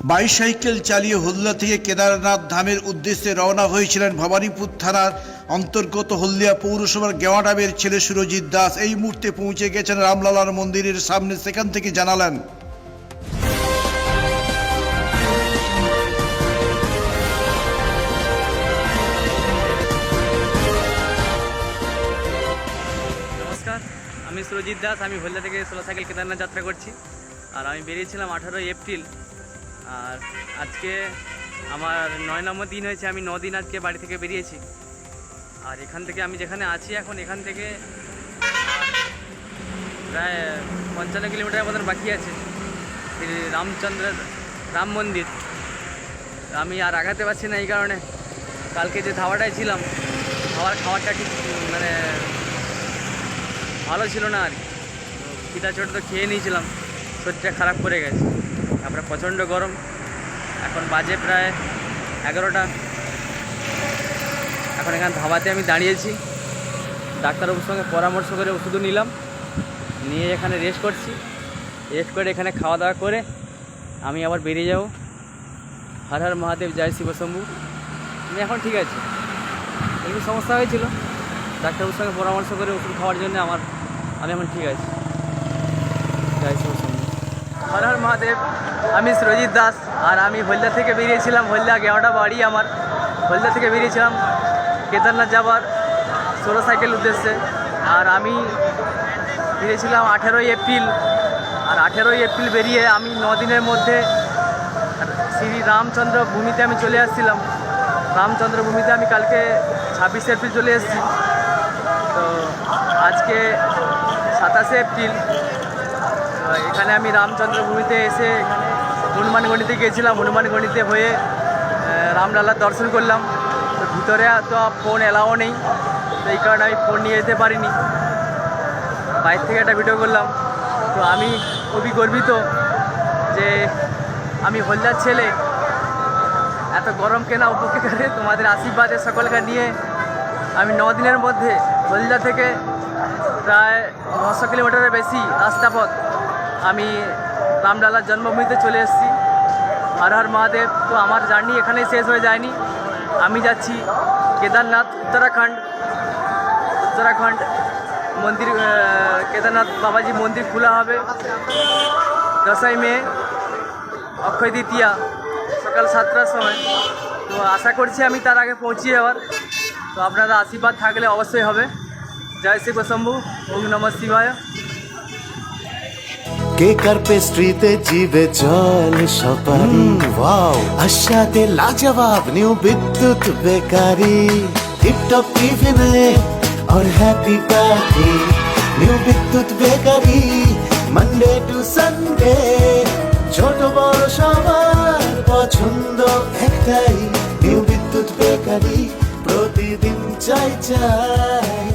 Bicycle চালিয়ে হলদিয়া থেকে কেদারনাথ ধামের উদ্দেশ্যে রওনা হয়েছিলেন ভবানীপুর থানার অন্তর্গত হলদিয়া পৌরসভার গেওয়াডাবের ছেলে সুরজিৎ দাস। এই মুহূর্তে পৌঁছে গেছেন রামলালার মন্দিরের সামনে। সেখান থেকে জানালেন, নমস্কার, আমি সুরজিৎ দাস। আমি হলদিয়া থেকে সোলো সাইকেল কেদারনাথ যাত্রা করছি। আর আমি বেরিয়েছিলাম 18 এপ্রিল। আর আজকে আমার 9 নম্বর দিন হয়েছে। আমি 9 দিন আজকে বাড়ি থেকে বেরিয়েছি। আর এখান থেকে আমি যেখানে আছি এখন, এখান থেকে প্রায় 55 কিলোমিটারের মতন বাকি আছে শ্রী রামচন্দ্রের রাম মন্দির। আমি আর আগাতে পারছি না, এই কারণে কালকে যে ধাবাটায় ছিলাম, খাবারটা ঠিক ভালো ছিল না আর কি। খিদা ছোট তো খেয়ে নিয়েছিলাম, শরীরটা খারাপ করে গেছে। তারপরে প্রচণ্ড গরম। এখন বাজে প্রায় 11টা। এখন এখানে ধাবাতে আমি দাঁড়িয়েছি। ডাক্তারবাবুর সঙ্গে পরামর্শ করে ওষুধও নিলাম, নিয়ে এখানে রেস্ট করছি। রেস্ট করে এখানে খাওয়া দাওয়া করে আমি আবার বেরিয়ে যাব। হর হর মহাদেব, জয় শিব শম্ভু। আমি এখন ঠিক আছে। একটু সমস্যা হয়েছিল, ডাক্তারবাবুর সঙ্গে পরামর্শ করে ওষুধ খাওয়ার জন্য আমি এখন ঠিক আছি। জয় শিব শম্ভু। হর হর মহাদেব। আমি সুরজিৎ দাস। আর আমি হলদিয়া থেকে বেরিয়েছিলাম। হলদিয়া গেওয়াটা বাড়ি আমার। হলদিয়া থেকে বেরিয়েছিলাম কেদারনাথ যাবার সোলো সাইকেল উদ্দেশ্যে। আর আমি বেরিয়েছিলাম 18 এপ্রিল। আর 18 এপ্রিল বেরিয়ে আমি 9 দিনের মধ্যে শ্রী রামচন্দ্র ভূমিতে আমি চলে আসছিলাম। রামচন্দ্র ভূমিতে আমি কালকে 26 এপ্রিল চলে এসেছি। তো আজকে 27 এপ্রিল। তো এখানে আমি রামচন্দ্র ভূমিতে এসে এখানে হনুমানগড়িতে গিয়েছিলাম। হনুমানগড়িতে হয়ে রামলালার দর্শন করলাম। তো ভিতরে তো ফোন এলাও নেই, তো এই কারণে আমি ফোন নিয়ে যেতে পারিনি। বাইরে থেকে একটা ভিডিও করলাম। তো আমি খুবই গর্বিত যে আমি হলদিয়ার ছেলে। এত গরম কেনা উপকারে তোমাদের আশীর্বাদে সকলকে নিয়ে আমি 9 দিনের মধ্যে হলদিয়া থেকে প্রায় 900 কিলোমিটারের বেশি রাস্তাপথ আমি রামলালার জন্মভূমিতে চলে এসেছি। হর হর মহাদেব। তো আমার জার্নি এখানেই শেষ হয়ে যায়নি। আমি যাচ্ছি কেদারনাথ, উত্তরাখণ্ড মন্দির। কেদারনাথ বাবাজি মন্দির খোলা হবে 10ই মে, অক্ষয় তৃতীয়া, সকাল 7টার সময়। তো আশা করছি আমি তার আগে পৌঁছে যাওয়ার। তো আপনারা আশীর্বাদ থাকলে অবশ্যই হবে। জয় শিব শম্ভু, ওম নমঃ শিবায়। কেকার পেস্ট্রিতে জিভে জল সপারি, ওয়াও আশাতে লাজবাব নিউ বিদ্যুৎ বেকারি, টিপটপ টিফিনে और हैप्पी पार्टी। নিউ বিদ্যুৎ বেকারি, মানডে টু সানডে, ছোট বড় সবার পছন্দ একটাই। নিউ বিদ্যুৎ বেকারি, প্রতিদিন চাই চাই।